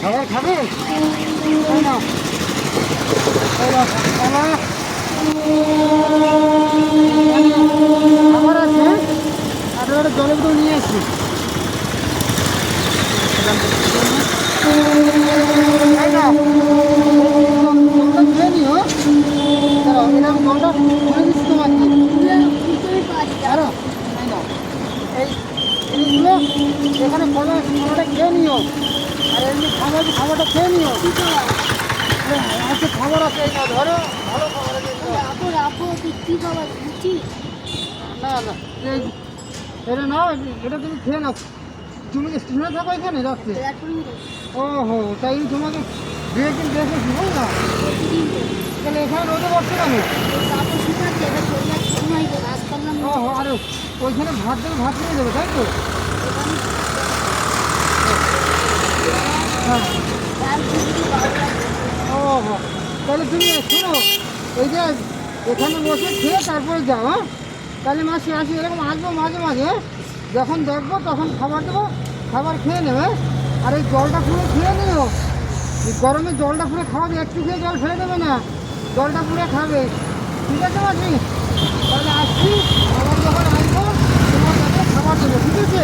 খাবার খাবে? তাই না? এই নাও, খাবার খাবার আছে, আর একটা জলের বোতল নিয়ে আসছি। তাই না? জলটা খেয়ে নিও। দাঁড়াও, এটা আমি জলটা খুলে দিচ্ছি তোমাকে। দাঁড়াও, তাই না? এই জিনিসগুলো এখানে খাবারটা খেয়ে নিও। আর এমনি খাবারটা খেয়ে নিও। হ্যাঁ, আছে খাবার আছে, এই নাও ধরো। ভালো খাবার আছে, এই নাও। না না, এই এটা নাও, এটা তুমি খেয়ে নাও। তুমি স্টেশনে থাকো এখানে রাত্রে? ওহো, তাই তোমাকে 2 একদিন দেখেছি, বুঝলা? তাহলে এখানে রোদে বসছে কেন? ওহো, আরে ওইখানে ভাত দেবে, ভাত নিয়ে যাবে, তাই তো? হ্যাঁ। ওহো, তাহলে তুমি শোনো, এই যে এখানে বসে খেয়ে তারপরে যাও। হ্যাঁ, তাহলে মাসি আসি, এরকম আসবো মাঝে মাঝে। যখন দেখবো তখন খাবার দেবো, খাবার খেয়ে নেবে। আর এই জলটা পুরো খেয়ে নিও। এই গরমে জলটা পুরো খাওয়াবে, একটু খেয়ে জল ফেলে দেবে না, জলটা পুরো খাবে। ঠিক আছে মাসি? তাহলে আসছি, আবার যখন আসবো তোমার কাছে খাবার দেবো, ঠিক আছে?